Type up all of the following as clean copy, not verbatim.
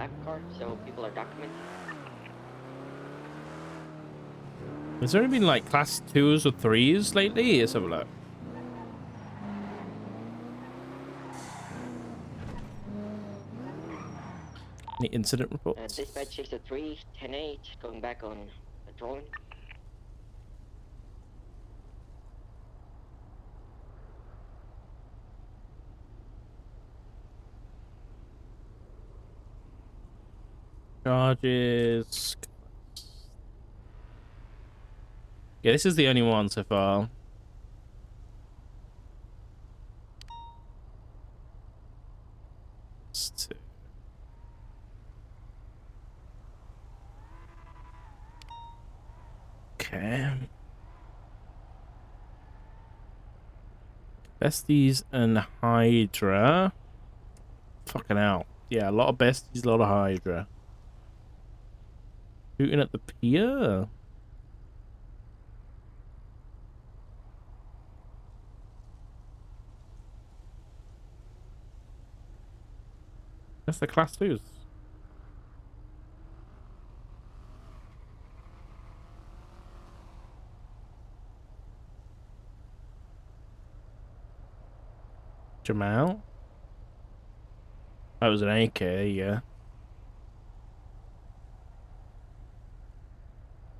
live car, so people are documenting. Has there been like class 2s or 3s lately? Let's have a look. Any incident reports? Dispatch 603, 10-8, going back on patrolling. Charges. Yeah, this is the only one so far. Okay. Besties and Hydra. Fucking hell. Yeah, a lot of besties, a lot of Hydra. Shooting at the pier? That's the class 2s. Jamal? That was an AK, yeah.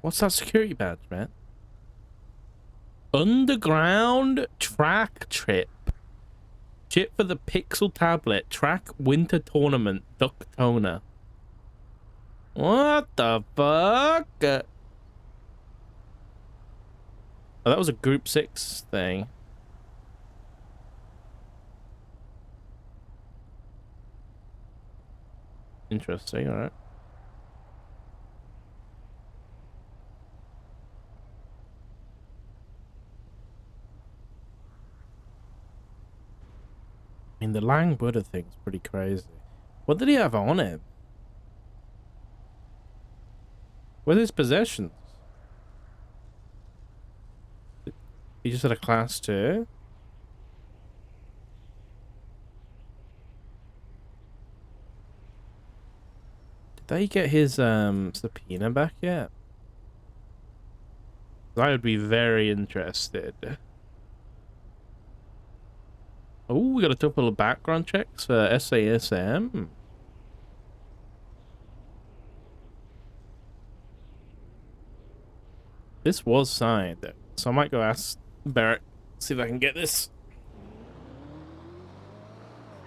What's that security badge, man? Underground track trip. Chip for the Pixel tablet. Track winter tournament. Duck toner. What the fuck? Oh, that was a group 6 thing. Interesting, alright. I mean, the Lang Buddha thing's pretty crazy. What did he have on him? What are his possessions? He just had a class 2? Did they get his subpoena back yet? I would be very interested. Oh, we got a couple of background checks for SASM. This was signed, so I might go ask Barrett, see if I can get this.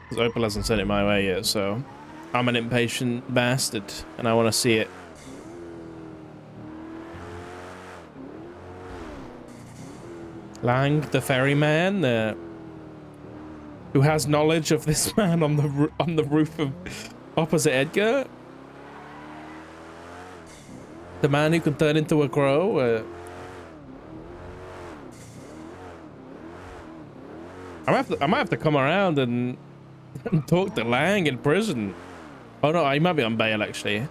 Because Opal hasn't sent it my way yet, so I'm an impatient bastard, and I want to see it. Lang, the ferryman, who has knowledge of this man on the roof of opposite Edgar. The man who can turn into a crow. I might have to come around and talk to Lang in prison. Oh no, he might be on bail actually.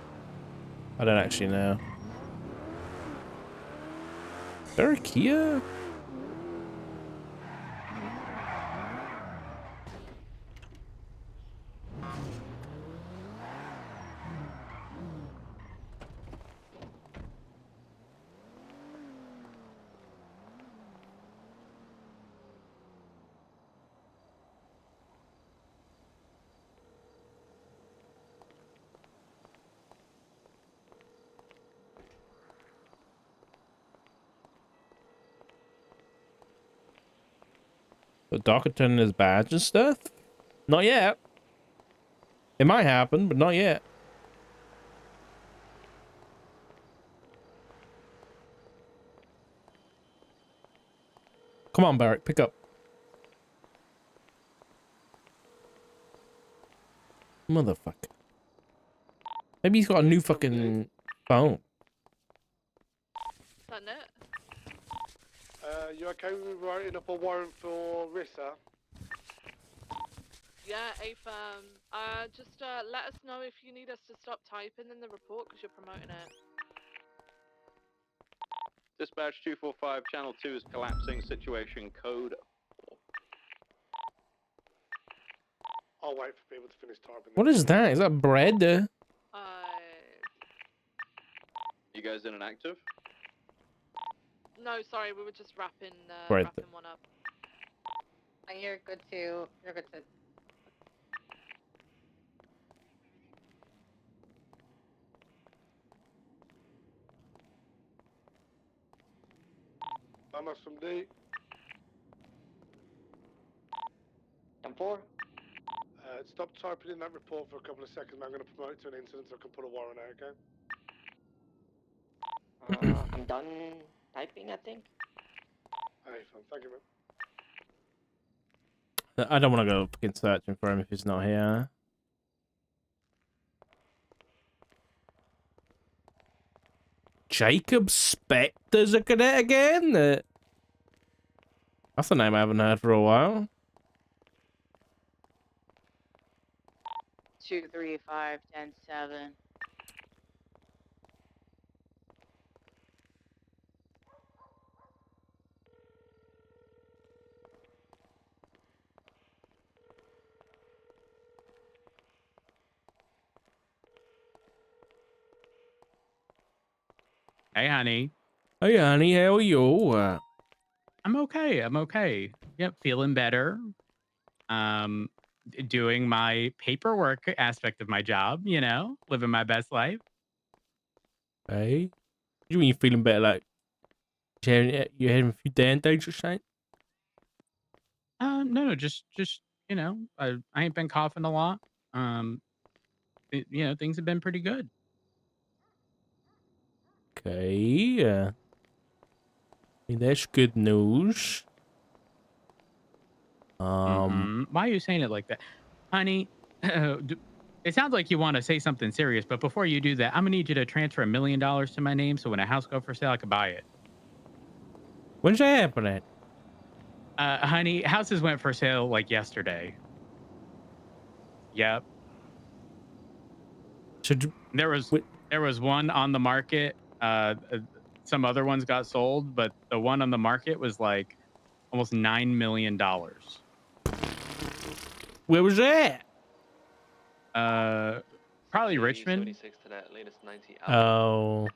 I don't actually know. Is there a Kia? The Docker turning his badge and stuff? Not yet. It might happen, but not yet. Come on, Barrick, pick up. Motherfucker. Maybe he's got a new fucking phone. Is that it? You okay with writing up a warrant for Rissa? Yeah, AFAM. Just let us know if you need us to stop typing in the report because you're promoting it. Dispatch 245, channel 2 is collapsing, situation code 4. I'll wait for people to finish typing. What is that? Is that bread? You guys in an active? No, sorry, we were just wrapping Right. wrapping one up. You're good to. You're good to. I'm SMD. I'm 4. Stop typing in that report for a couple of seconds. I'm going to promote it to an incident so I can put a warrant out, okay? I'm done typing, I think. Hey, fine. Thank you, man. I don't want to go fucking searching for him if he's not here. Jacob Spector's a cadet again? That's a name I haven't heard for a while. 2, 3, 5, 10, 7. Hey, honey. Hey, honey, how are you? I'm okay. I'm okay. Yep, feeling better. Doing my paperwork aspect of my job, you know, living my best life. Hey? You mean you feeling better, like you having a few damn days or something? No, just you know, I ain't been coughing a lot. You know, things have been pretty good. Okay, I mean, that's good news. Why are you saying it like that, honey? It sounds like you want to say something serious, but before you do that, I'm gonna need you to transfer $1 million to my name, so when a house go for sale, I can buy it. When's that happening? Honey, houses went for sale like yesterday. Yep. Should There was one on the market. Some other ones got sold, but the one on the market was like almost $9 million. where was that? Probably Richmond. 76 to that latest 90 out. Oh,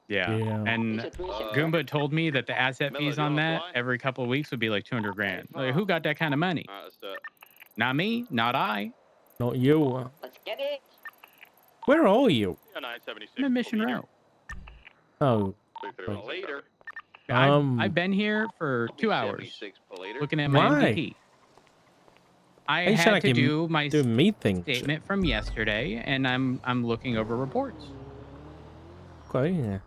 Yeah. yeah. And Reset. Goomba told me that the asset Miller, fees do you on wanna that fly? every couple of weeks would be like 200 grand. Like, who got that kind of money? Alright, let's do it. Not me, not I. Not you. Let's get it. Where are you? Yeah, 976. I'm in Mission leader. Row. Oh, Later. I've been here for 2 hours 76 later. looking at my Why? MDT. I Hey, you sound had like to you do my doing me things. statement from yesterday, and I'm looking over reports. Okay, yeah.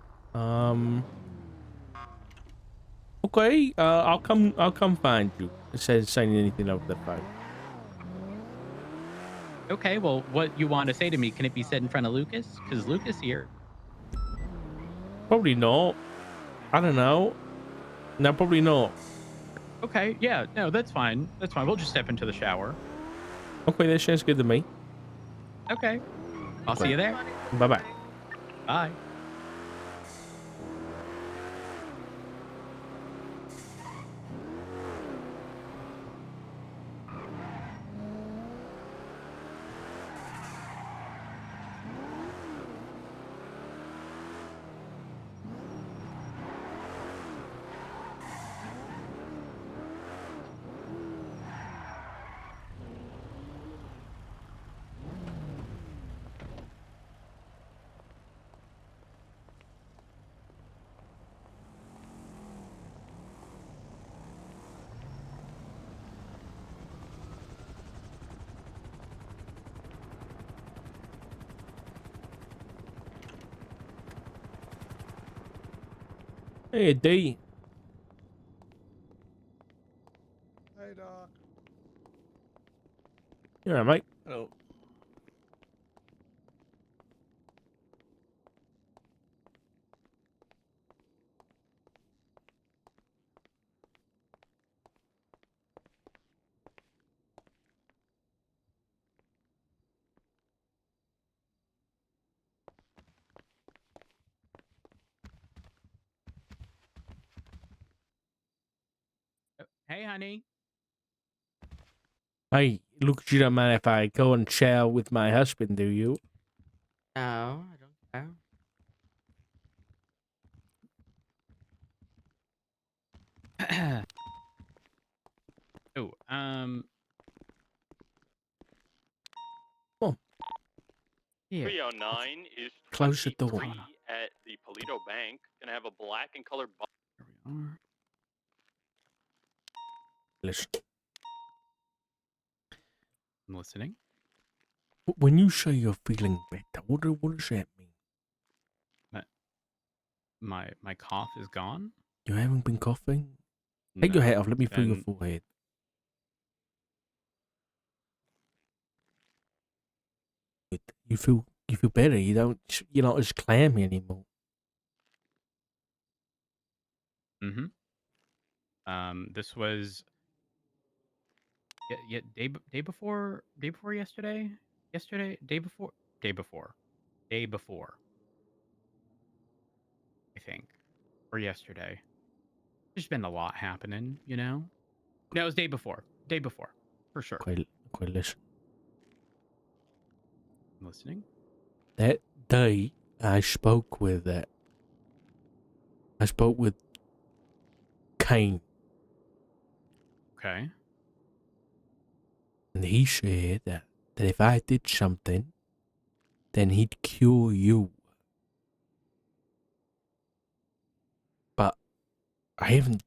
Okay, I'll come find you. It says saying anything over the phone. Okay, well, what you want to say to me, can it be said in front of Lucas? Because Lucas here. Probably not. I don't know. No, probably not. Okay, yeah, no, that's fine. That's fine. We'll just step into the shower. Okay, that sounds good to me. Okay. I'll see you there. Bye-bye. Bye. Hey, D. Hey, Doc. You alright, mate? Hello. Hey, honey. Hey, look, you don't mind if I go and chow with my husband, do you? No, I don't care. Oh, Oh, yeah. 309 is close the door. 23 at the Polito Bank. Gonna have a black and colored box. There we are. Listen, I'm listening. when you say you're feeling better, what does that mean? My cough is gone. You haven't been coughing? Take your hat off. Let me feel your Then forehead. Good. You feel better. You're not as clammy anymore. this was day before yesterday. Day before. I think, or yesterday. There's been a lot happening, you know. No, it was day before, for sure. Quite listen. I'm listening. That day, I spoke with Kane, Okay. and he said that if I did something, then he'd cure you. But I haven't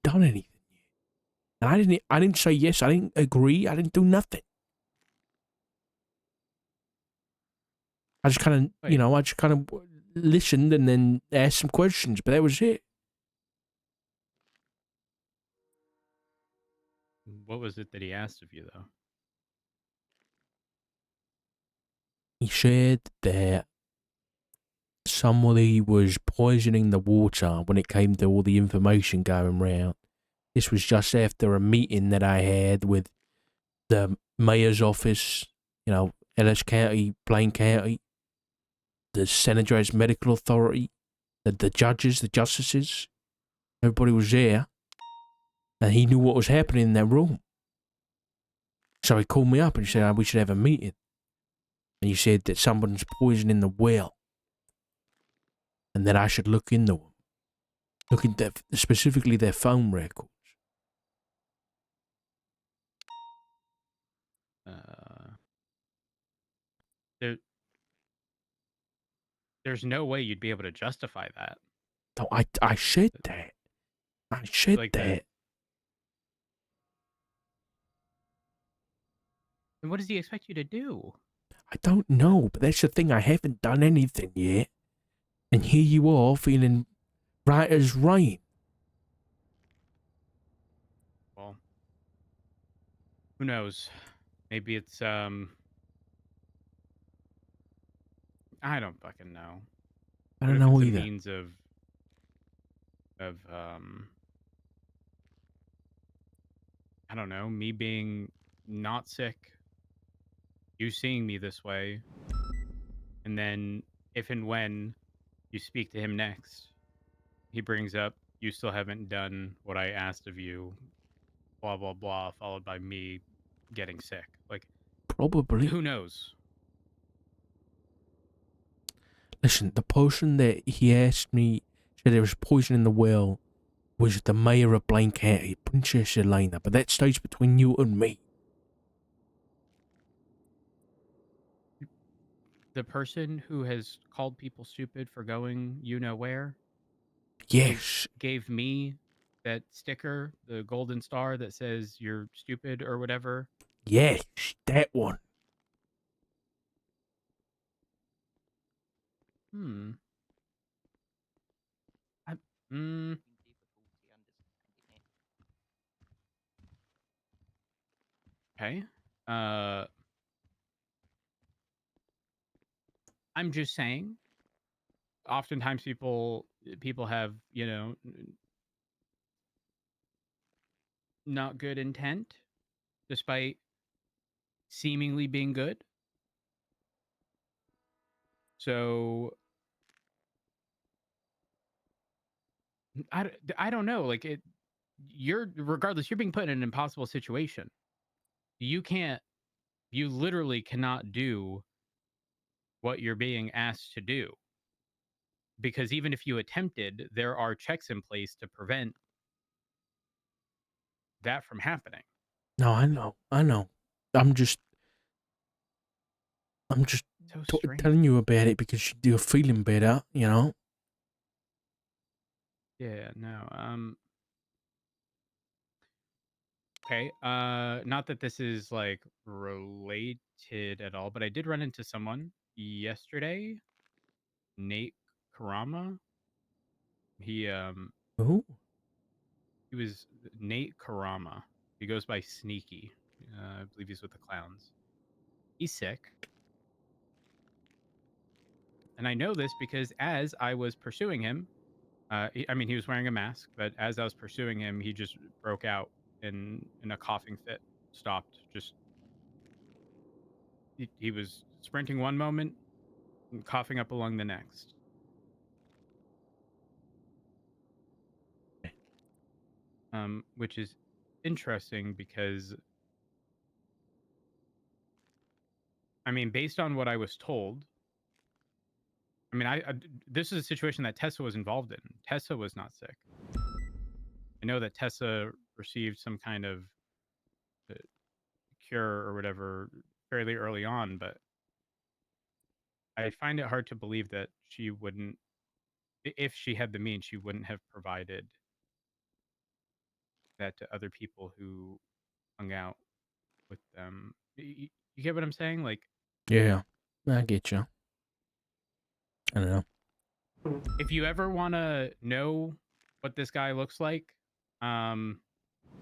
done anything yet. And I didn't say yes. I didn't agree. I didn't do nothing. I just kind of, listened and then asked some questions, but that was it. What was it that he asked of you, though? He said that somebody was poisoning the water when it came to all the information going round. This was just after a meeting that I had with the mayor's office, Ellis County, Blaine County, the Senator's Medical Authority, the judges, the justices. Everybody was there, and he knew what was happening in that room. So he called me up and said, we should have a meeting. And he said that someone's poisoning the well, and that I should look into them. Look into specifically their phone records. There's no way you'd be able to justify that. No, I said that. I said Like that. And what does he expect you to do? I don't know, but that's the thing. I haven't done anything yet. And here you are feeling right as rain. Well, who knows? Maybe it's I don't fucking know. I don't What if know it's either. a means of I don't know, me being not sick, you seeing me this way, and then if and when you speak to him next, he brings up, you still haven't done what I asked of you, blah, blah, blah, followed by me getting sick. Like, Probably. who knows? Listen, the person that he asked me said there was poison in the well was the mayor of Blaine County, Princess Elena, but that stays between you and me. The person who has called people stupid for going you know where? Yes. Gave me that sticker, the golden star that says you're stupid or whatever. Yes, that one. Okay. I'm just saying. Oftentimes, people have not good intent, despite seemingly being good. So I don't know. Like regardless, you're being put in an impossible situation. You literally cannot do what you're being asked to do. Because even if you attempted, there are checks in place to prevent that from happening. No, I know. I'm just So strange. telling you about it because you're feeling better, you know? Yeah, no. Okay. Not that this is like related at all, but I did run into someone yesterday, Nate Karama. Who? He was Nate Karama. He goes by Sneaky. I believe he's with the clowns. He's sick. And I know this because as I was pursuing him, I mean, he was wearing a mask, but as I was pursuing him, he just broke out in a coughing fit. Stopped. Just he was sprinting one moment, and coughing up along the next. Which is interesting because, I mean, based on what I was told, I mean, this is a situation that Tessa was involved in. Tessa was not sick. I know that Tessa received some kind of uh, cure or whatever fairly early on, but I find it hard to believe that she wouldn't, if she had the means, she wouldn't have provided that to other people who hung out with them. You get what I'm saying? Like, Yeah, I get you. I don't know. if you ever want to know what this guy looks like,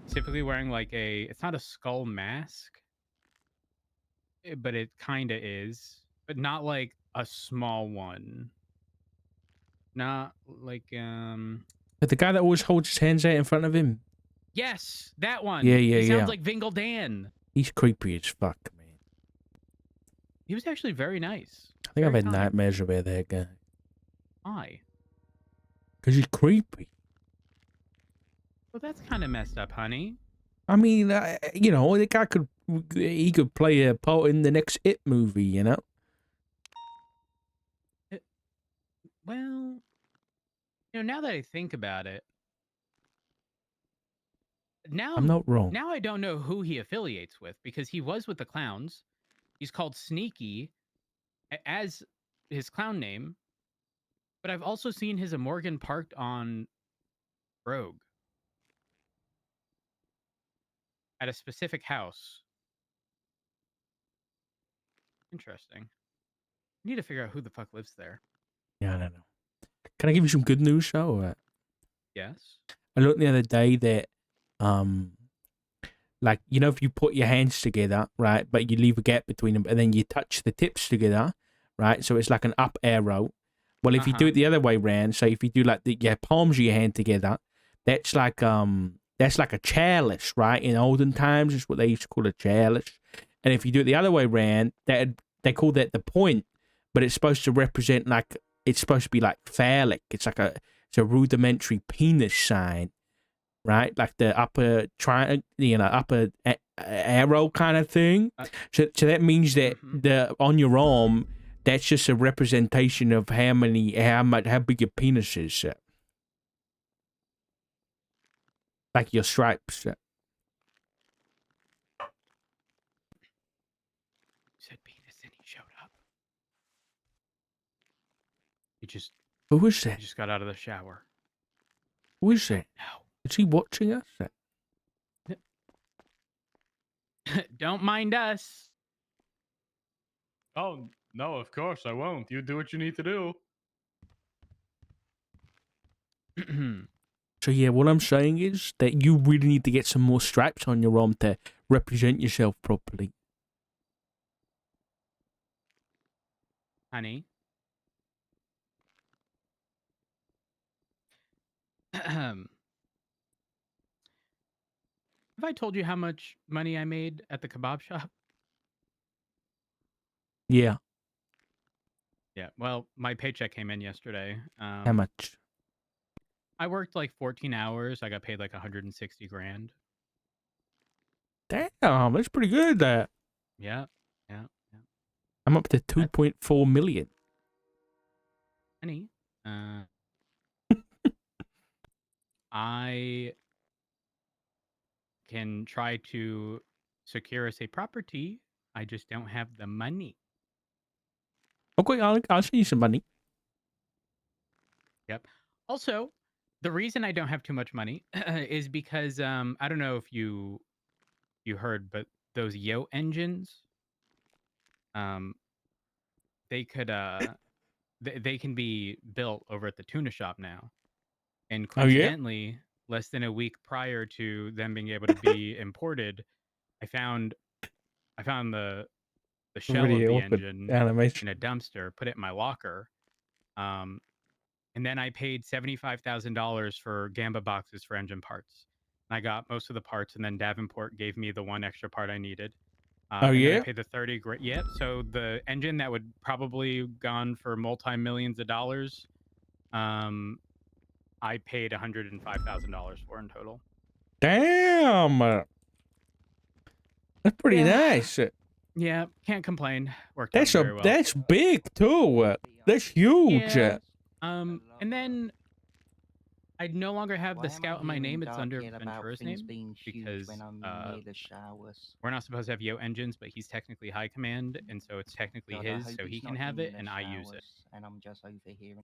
typically wearing like it's not a skull mask, but it kind of is, but not like a small one. Not like But the guy that always holds his hands out in front of him. yes, that one. Yeah, He sounds yeah. like Vingle Dan. He's creepy as fuck, man. He was actually very nice. I think I've Very had kind. nightmares about that guy. Why? Because he's creepy. Well, that's kind of messed up, honey. I mean, you know, the guy could play a part in the next It movie, you know? Well, now that I think about it, I'm not wrong. now I don't know who he affiliates with because he was with the clowns. He's called Sneaky as his clown name, but I've also seen his Morgan parked on Rogue at a specific house. Interesting. I need to figure out who the fuck lives there. Yeah, I don't know. Can I give you some good news, though? Or what? Yes. I looked the other day that, like, you know, if you put your hands together, right, but you leave a gap between them, and then you touch the tips together, right, so it's like an up arrow. Well, if you do it the other way round, so if you do like your palms of your hand together, that's like a chalice, right? In olden times, is what they used to call a chalice. And if you do it the other way round, they call that the point, but it's supposed to represent like it's supposed to be like phallic. It's a rudimentary penis sign, right? Like the upper upper arrow kind of thing. So that means that the on your arm, that's just a representation of how big your penis is. Like your stripes. You said penis and he showed up. Who is that? He just got out of the shower. Who is that? No. Is he watching us? Don't mind us. Oh, no, of course I won't. You do what you need to do. So yeah, what I'm saying is that you really need to get some more stripes on your arm to represent yourself properly. Honey. Have I told you how much money I made at the kebab shop? Yeah. Yeah, well, my paycheck came in yesterday. How much? I worked like 14 hours. I got paid like 160 grand. Damn, that's pretty good. Yeah. I'm up to 2.4 million. Honey, I can try to secure us a property. I just don't have the money. Okay, I'll send you some money. Yep. Also, the reason I don't have too much money is because I don't know if you heard, but those Yo engines, they could they can be built over at the tuna shop now. And Oh, yeah? coincidentally, less than a week prior to them being able to be imported, I found the shell of Video the up with engine animation. in a dumpster, put it in my locker. And then I paid $75,000 for Gamba boxes for engine parts. And I got most of the parts, and then Davenport gave me the one extra part I needed. Oh, and then I yeah? paid the 30 grand. Yep. So the engine that would probably gone for multi-millions of dollars, I paid $105,000 for in total. Damn. That's pretty Yeah. nice. Yeah, can't complain. Worked out very well. That's big too. That's huge. Yeah. And then I no longer have the Scout in my name. It's under Ventura's name because we're not supposed to have Yo engines, but he's technically high command, and so it's technically his, so he can have it, and I use it. And I'm just overhearing.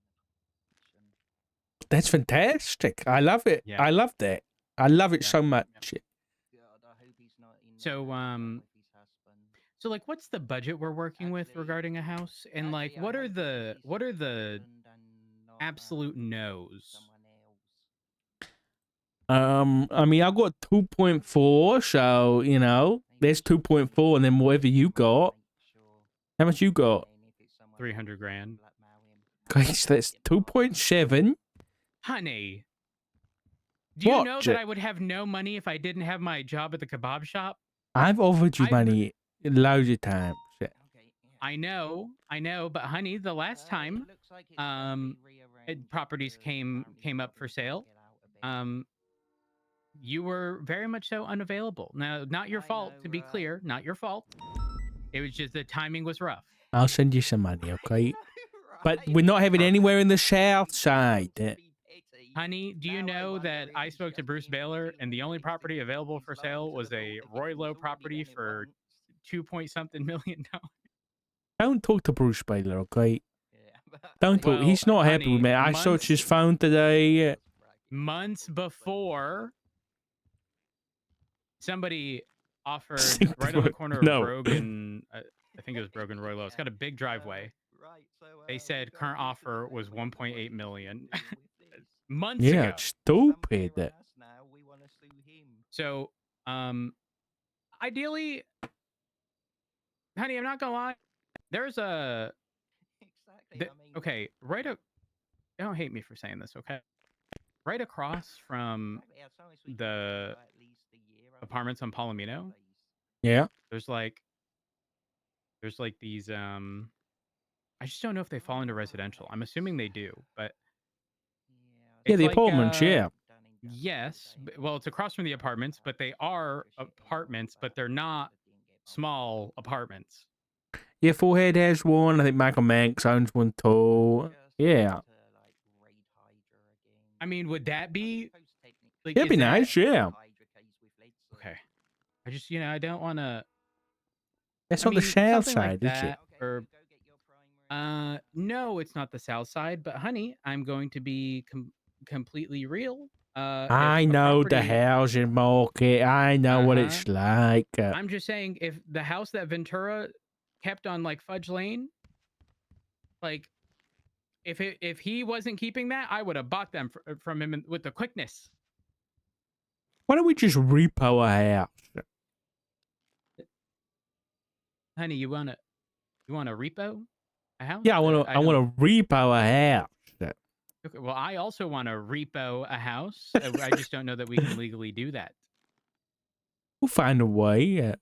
That's fantastic. I love it. Yeah. I love that. I love it Yeah. so much. So like, what's the budget we're working with regarding a house, and like, what are the absolute no's? I mean, I got 2.4, so you know, there's 2.4, and then whatever you got. How much you got? 300 grand. Okay, so that's 2.7. Honey, do you know What? that I would have no money if I didn't have my job at the kebab shop? I've offered you money loads of times. I know, but honey, the last time properties came up for sale, you were very much so unavailable. Now, not your fault, to be clear, not your fault. It was just the timing was rough. I'll send you some money, okay? But we're not having anywhere in the south side. Honey, do you know that I spoke to Bruce Baylor, and the only property available for sale was a Roy Lowe property for $2-point-something million? Don't talk to Bruce Baylor, okay? Don't talk. He's not happy with me. I searched his phone today. Months before, somebody offered right on the corner of Brogan, I think it was Brogan Roy Lowe. It's got a big driveway. They said current offer was 1.8 million. Months ago. Yeah, it's stupid. So, ideally, honey, I'm not gonna lie. There's a okay, don't hate me for saying this, okay? Right across from the apartments on Palomino. Yeah. There's like these I just don't know if they fall into residential. I'm assuming they do, but yeah, the apartments, yeah. Yes, well, it's across from the apartments, but they are apartments, but they're not small apartments. Yeah, Forehead has one. I think Michael Manx owns one too. Yeah. I mean, would that be like? That'd be nice, yeah. Okay. I just, I don't want to. That's not the south something side, like is that, it? Or, no, it's not the south side. But honey, I'm going to be completely real. I know the housing market. I know what it's like. I'm just saying, if the house that Ventura kept on like Fudge Lane, like, if he wasn't keeping that, I would have bought them from him with the quickness. Why don't we just repo a house? Honey, you wanna repo a house? Yeah, I wanna repo a house. Okay, well, I also want to repo a house. I just don't know that we can legally do that. We'll find a way.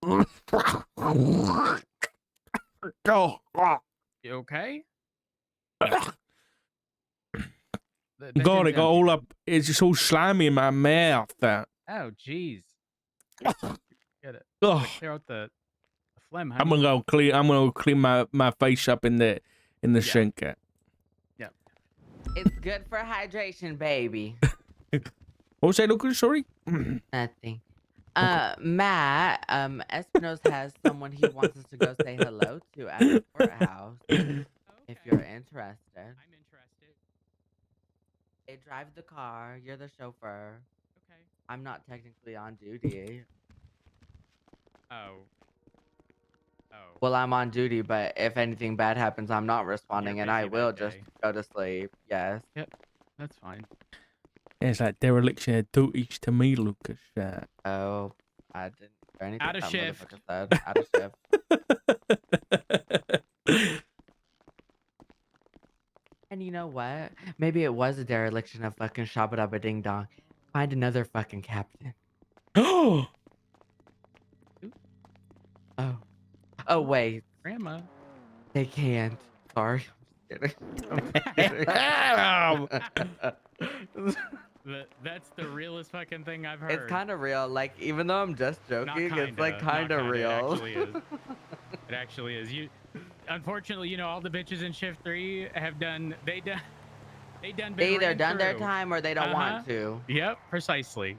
You okay? God, it got all up. It's just all slimy in my mouth. Oh, jeez. Get it. Clear out the phlegm, honey. I'm gonna clean my face up in the sink. Yeah. It's good for hydration, baby. What was that, Lucas? Sorry. Nothing. Matt, Espinosa has someone he wants us to go say hello to at the courthouse. If you're interested. I'm interested. They drive the car. You're the chauffeur. Okay. I'm not technically on duty. Oh. Oh. Well, I'm on duty, but if anything bad happens, I'm not responding, and I busy that will just day. go to sleep. Yes. That's fine. It's like dereliction of duties to me, Lucas. Oh, I didn't hear anything Out of that shift. motherfucker said. Out of shift. And you know what? Maybe it was a dereliction of fucking Shabba Dabba Ding Dong. Find another fucking captain. Oh, Oh. Oh, wait. Grandma. They can't. Sorry. I'm just kidding. That's the realest fucking thing I've heard. It's kind of real. Like, even though I'm just joking, it's like kind of real. It actually is. It actually is. Unfortunately, you know, all the bitches in shift 3 have done. They either done their time or they don't want to. Yep, precisely.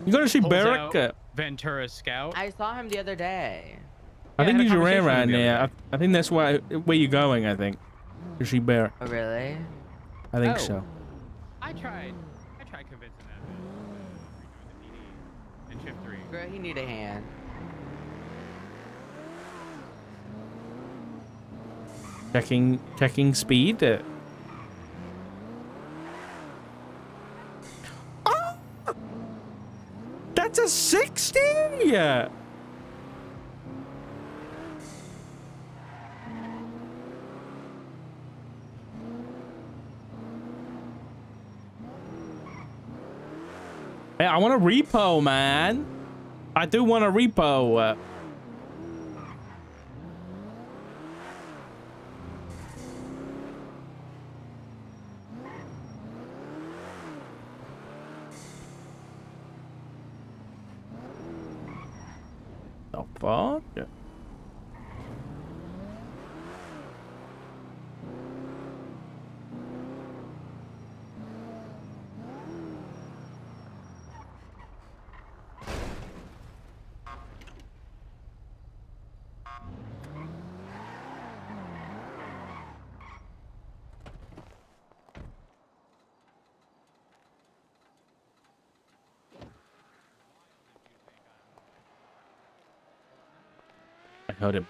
you gotta see Pulls Barrack. out Ventura Scout. I saw him the other day. I think had a he's conversation around with him the there. other I think that's where you're going. I think to see Barrack. Oh, really? I think Oh. so. I tried convincing that bitch to rejoin the PD in shift 3. Girl, he need a hand. Checking speed. Oh! That's a 60! Yeah. Hey, I want a repo, man. I do want a repo. The fuck? I heard him.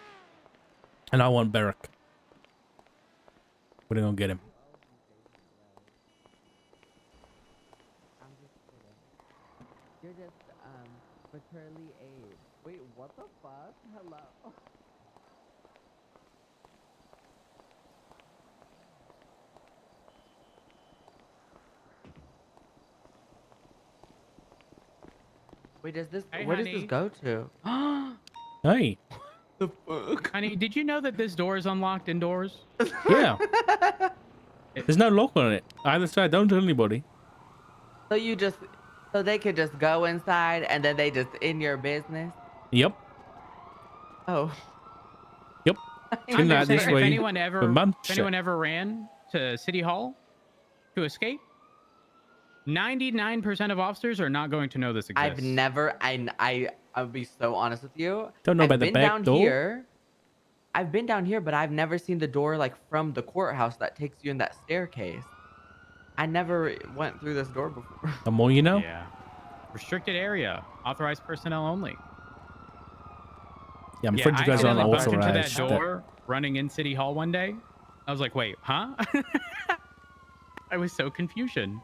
And I want Barrack. We're gonna get him. I'm just kidding. You're just, maturely aged. Wait, what the fuck? Hello? Wait, where does this honey. go to? Hey. The fuck? Honey, did you know that this door is unlocked indoors? Yeah. There's no lock on it. Either side. Don't tell anybody. So they could just go inside and then they just in your business? Yep. Oh. Yep. I'm Been just like this saying, way if anyone for months. if anyone ever ran to City Hall to escape, 99% of officers are not going to know this exists. I've never, I'll be so honest with you. Don't know I've about the been back down door. here. I've been down here, but I've never seen the door like from the courthouse that takes you in that staircase. I never went through this door before. The more you know. Yeah. Restricted area. Authorized personnel only. Yeah, I'm Yeah, afraid you I guys aren't accidentally bumped into authorized. that door running in City Hall one day. I was like, wait, huh? I was so confusion.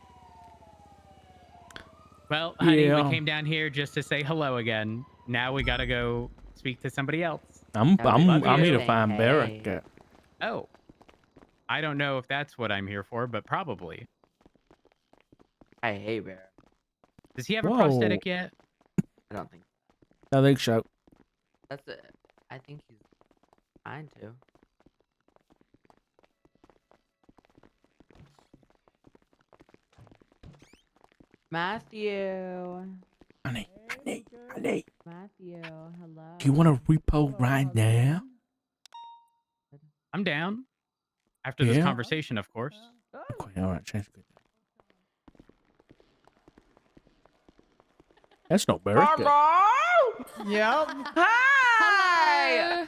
Well, honey, Yeah. we came down here just to say hello again. Now we gotta go speak to somebody else. I'm here to you. find Hey. Barrack. Oh. I don't know if that's what I'm here for, but probably. I hate Bear. Does he have a Whoa. prosthetic yet? I don't think I think so. that's it. I think he's fine to. Matthew. Honey. Matthew, hello. Do you want a repo right now? I'm down. After this Yeah. conversation, of course. Okay, all right, change good. That's not Barrick. Yep. Hi.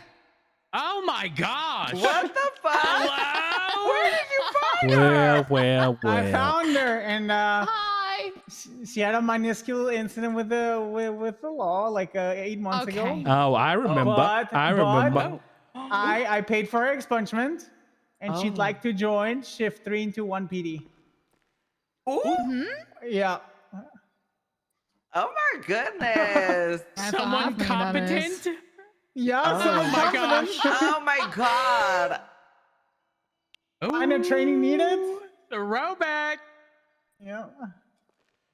Oh my gosh! What the fuck? Hello? Where did you find her? Well. I found her, and Hi. she had a minuscule incident with the law like 8 months ago. Okay. Oh, I remember. But- I but- remember. I paid for her expungement, and she'd Oh. like to join shift 3 into 1 PD. Mhm. Yeah. Oh my goodness. That's Someone what happened, that is. competent? Yeah. Oh someone my confident. Oh my god. Kind of training needed. Ooh, Throwback. Yeah.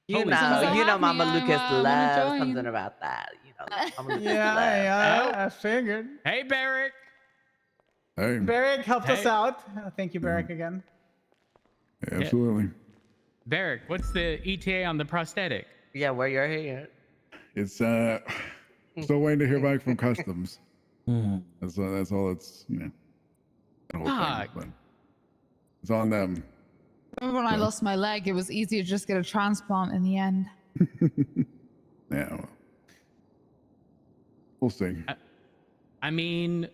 You Holy know, smokes. you know, Have Mama me, Lucas I wanna loves join. something about that. You know, Mama Lucas Yeah, loves. yeah. Oh. I figured. Hey, Barrick. Hey, Barrick helped us Hey. out. Thank you, Barrick, again. absolutely. Barrick, what's the ETA on the prosthetic? Yeah, where you're here. It's still waiting to hear back from customs. Hmm. That's all. It's the whole thing, Fuck. but it's on them. Remember when I Yeah. lost my leg? It was easier to just get a transplant in the end. Yeah, well, we'll see. I mean,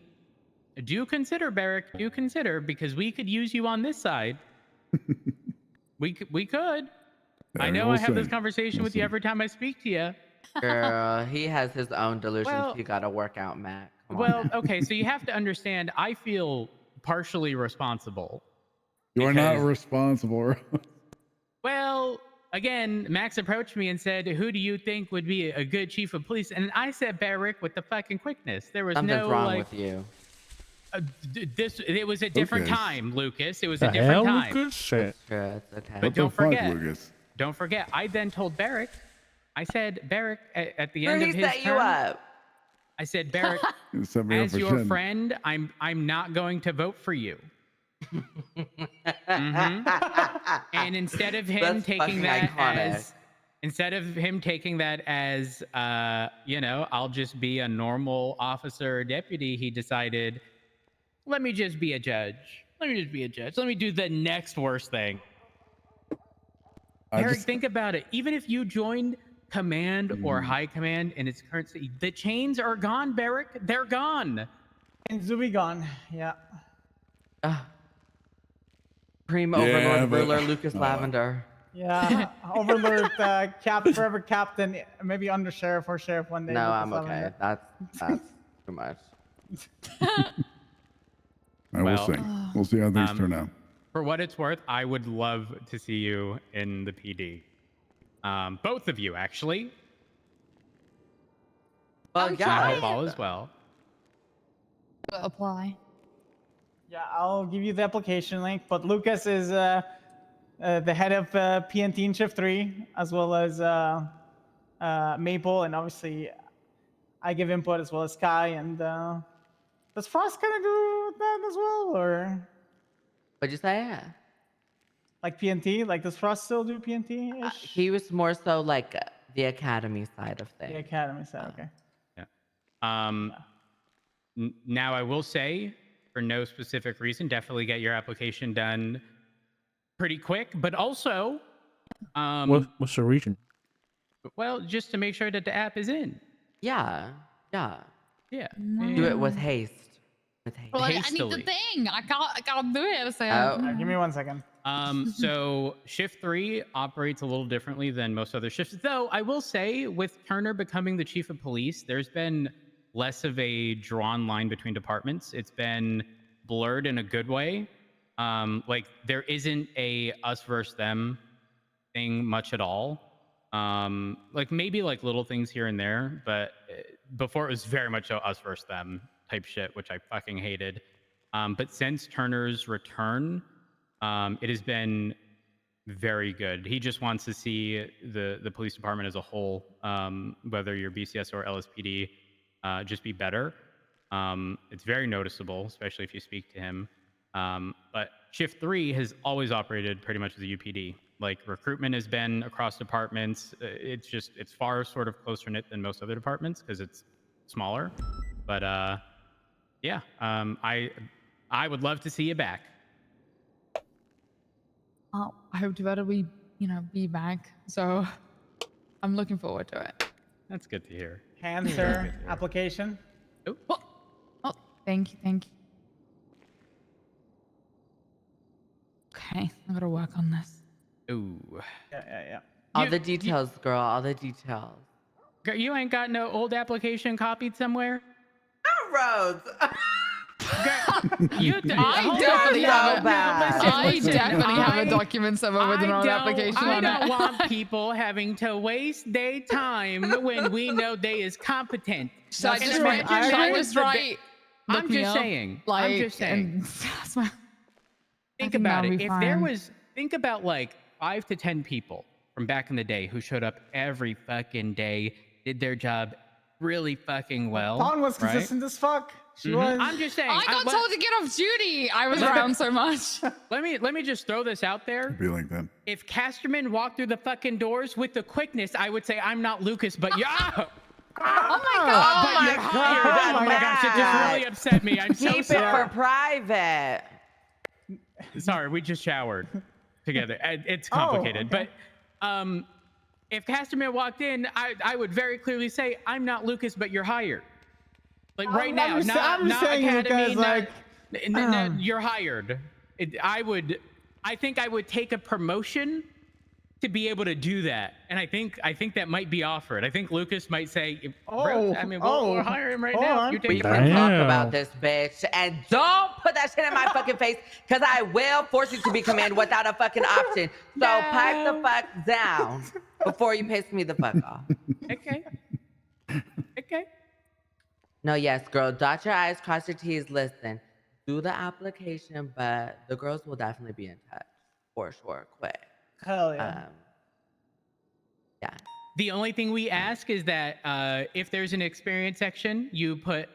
do consider, Barrick. Do consider, because we could use you on this side. We could. I know We'll I have this see. conversation We'll with you see. every time I speak to you. Girl, he has his own delusions. Well- You gotta work out, Matt. Come on Well, now. okay, so you have to understand, I feel partially responsible. You are not because- responsible. Well, again, Max approached me and said, "Who do you think would be a good chief of police?" And I said, "Barrick," with the fucking quickness. There was Something's no wrong like with you. It was a different Lucas. time, Lucas. It was The a different hell, time. Lucas? Shit. Sure, it's okay. But What don't the fuck, forget. Lucas? Don't forget, I then told Barrick, I said, "Barrick, at the Where end he of his set you term," up? I said, "Barrick, You set me up as for your shit. friend, I'm not going to vote for you." And instead of him That's taking fucking that iconic. as I'll just be a normal officer or deputy, he decided, let me just be a judge. Let me do the next worst thing. Eric, think about it. Even if you joined command or high command in its current state, the chains are gone, Barrick. They're gone. And Zuby gone. Yeah. Cream Yeah, Overlord but- ruler Lucas oh. Lavender. Yeah. Overlord, forever captain, maybe undersheriff or sheriff one day. No, Lucas I'm okay. Lavender. That's too much. We'll Well, see. We'll see how things turn out. For what it's worth, I would love to see you in the PD. Both of you, actually. Well, Okay. I yeah. hope all is well. Apply. Yeah, I'll give you the application link. But Lucas is the head of PNT in Shift 3, as well as Maple, and obviously I give input as well as Sky. And does Frost kind of do that as well, or What'd you say? like PNT? Like, does Frost still do PNT ish? He was more so like the academy side of The things. academy side, okay. Now, I will say, for no specific reason, definitely get your application done pretty quick. But also, What's the reason? well, just to make sure that the app is in. Yeah. Yeah. Do it with haste. With haste. Well, I need Hastily. the thing. I can't do it. So Oh. Give me 1 second. So shift 3 operates a little differently than most other shifts. Though I will say, with Turner becoming the chief of police, there's been less of a drawn line between departments. It's been blurred in a good way. Like there isn't a us versus them thing much at all. Like maybe like little things here and there, but before it was very much a us versus them type shit, which I fucking hated. But since Turner's return, it has been very good. He just wants to see the police department as a whole, whether you're BCS or LSPD, just be better. It's very noticeable, especially if you speak to him. But Shift 3 has always operated pretty much as a UPD. Like recruitment has been across departments. It's far sort of closer knit than most other departments because it's smaller. But yeah, I would love to see you back. I hope to better be, be back. So I'm looking forward to it. That's good to hear. Cancer application. Oh, thank you, thank you. Okay, I gotta work on this. Ooh. Yeah. All the details, girl. All the details. Girl, you ain't got no old application copied somewhere? Rose. I definitely have a document somewhere with an old application I on don't it. want people having to waste their time when we know they is competent. Should I just write? I'm just saying. I'm just saying. Think about it. If there was, think about like 5 to 10 people from back in the day who showed up every fucking day, did their job really fucking well. Dawn was consistent as fuck. She was. I'm just saying. I got told to get off duty. I was around so much. Let me just throw this out there. Be like that. If Casterman walked through the fucking doors with the quickness, I would say I'm not Lucas, but yeah. Oh my god! But you're hired. Oh my gosh, it just really upset me. I'm so Keep sorry. it for private. Sorry, we just showered together. It's complicated, okay. but if Casterman walked in, I would very clearly say I'm not Lucas, but you're hired. Like right now, I'm not saying Academy, because, not, you're hired. I think I would take a promotion to be able to do that, and I think that might be offered. I think Lucas might say, "Bro, I mean, we'll hire him right now. You We take can talk about this, bitch, and don't put that shit in my fucking face, because I will force you to be command without a fucking option. So pipe the fuck down before you piss me the fuck off. Okay. Okay. No, yes, girl. Dot your I's, cross your T's. Listen, do the application, but the girls will definitely be in touch for sure. Quick. Hell yeah. Yeah. The only thing we ask is that if there's an experience section, you put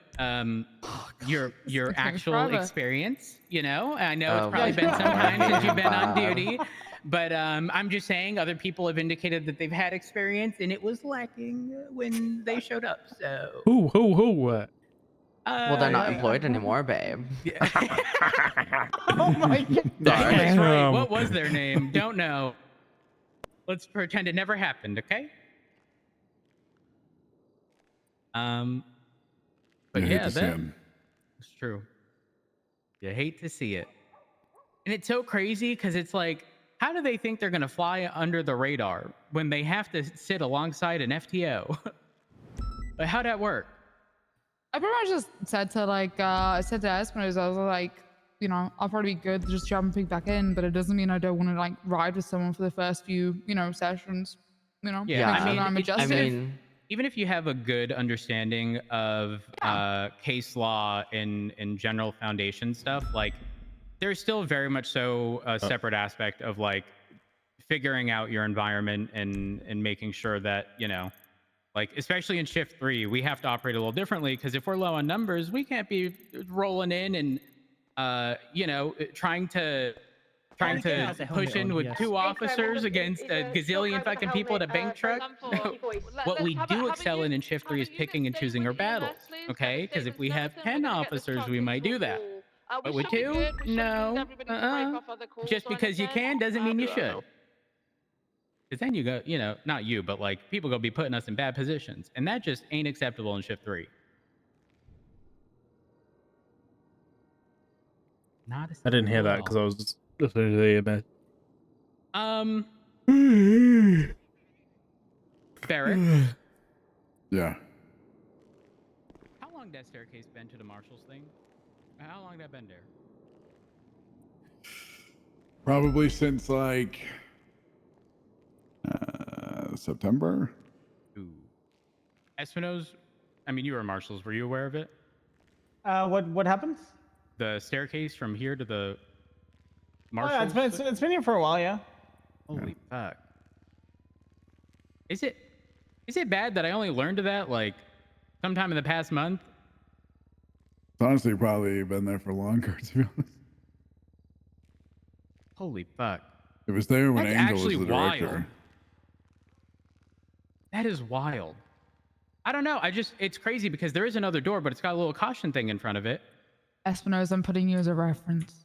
your actual experience. You know, I know it's probably been some time since you've been on duty, but I'm just saying other people have indicated that they've had experience and it was lacking when they showed up. So Who? Well, they're not employed anymore, babe. Oh my god. That's right. What was their name? Don't know. Let's pretend it never happened, okay? But You hate to see that, him. it's true. You hate to see it. And it's so crazy because it's like, how do they think they're going to fly under the radar when they have to sit alongside an FTO? But how'd that work? I pretty much just said to I said to Espinosa, I was like, I'll probably be good just jumping back in, but it doesn't mean I don't want to ride with someone for the first few, sessions. Yeah, I'm adjusted. Even if you have a good understanding of case law and general foundation stuff, like there's still very much so a separate aspect of like figuring out your environment and making sure that, like especially in shift 3, we have to operate a little differently because if we're low on numbers, we can't be rolling in and trying to push in with 2 officers against a gazillion fucking people at a bank truck. What we do excel in shift 3 is picking and choosing our battles, okay? Because if we have 10 officers, we might do that. But with 2, no. Just because you can doesn't mean you should. Because then you go, not you, but like people go be putting us in bad positions. And that just ain't acceptable in shift 3. Not I didn't hear that because I was just listening to the EMS. Barrett? Yeah. How long that staircase been to the marshal's thing? How long that been there? Probably since like September. Ooh. Espinosa, I mean, you were marshals. Were you aware of it? What happened? The staircase from here to the Oh, marshals? yeah, it's been here for a while, yeah. Holy fuck. Is it bad that I only learned of that like sometime in the past month? It's honestly probably been there for longer, to be honest. Holy fuck. It was there when That's Angel was actually the director. wild. That is wild. I don't know. It's crazy because there is another door, but it's got a little caution thing in front of it. Espinosa, I'm putting you as a reference.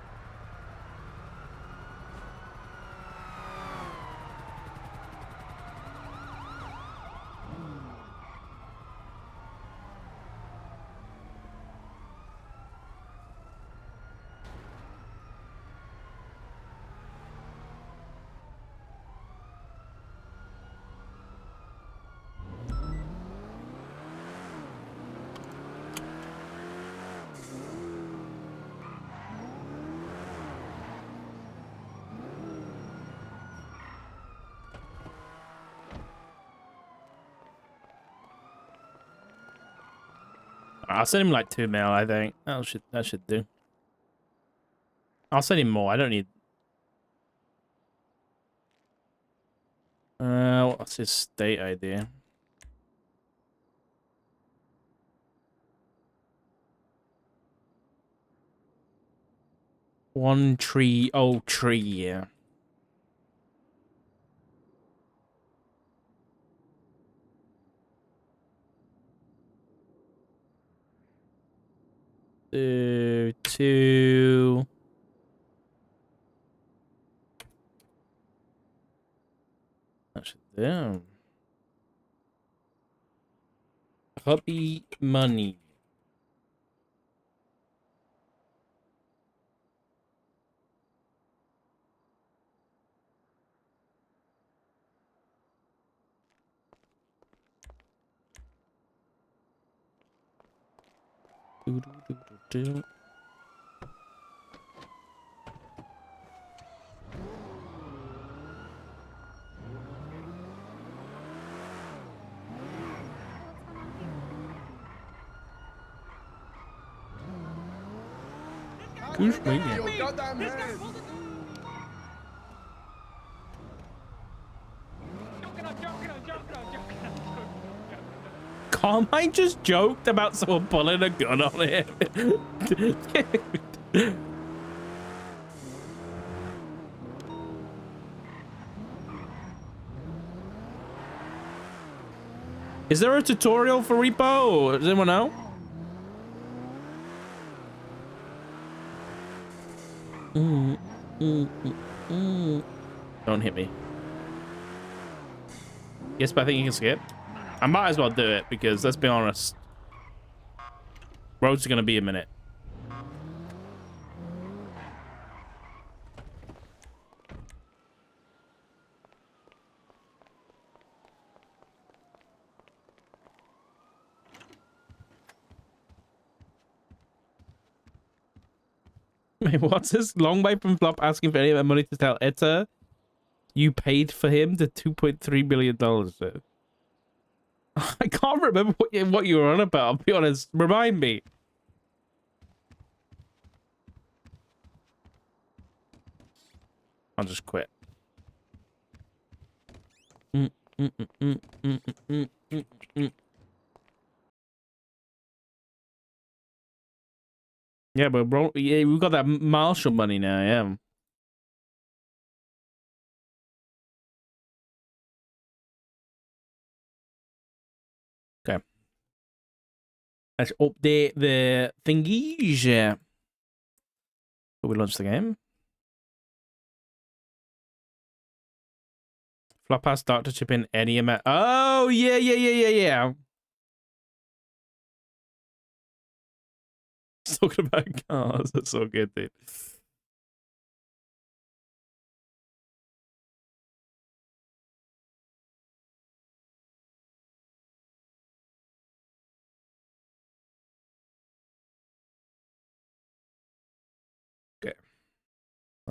I'll send him like 2 mil, I think. That should do. I'll send him more. I don't need. What's his state idea? One tree, old tree, yeah. Two. That should do. Hobby money. Do. Who's waiting? Carmine just joked about someone pulling a gun on him. Is there a tutorial for repo? Does anyone know? Don't hit me. Yes, but I think you can skip. I might as well do it because, let's be honest, roads are going to be a minute. Wait, what's this? Long way from Flop asking for any of that money to tell Etta you paid for him the $2.3 billion. I can't remember what you were on about, I'll be honest. Remind me. I'll just quit. Yeah, but bro, yeah, we've got that Marshall money now, yeah. Okay. Let's update the thingies. Yeah. We launch the game. Flop has start to chip in any amount. Oh, yeah. He's talking about cars. That's so good, dude.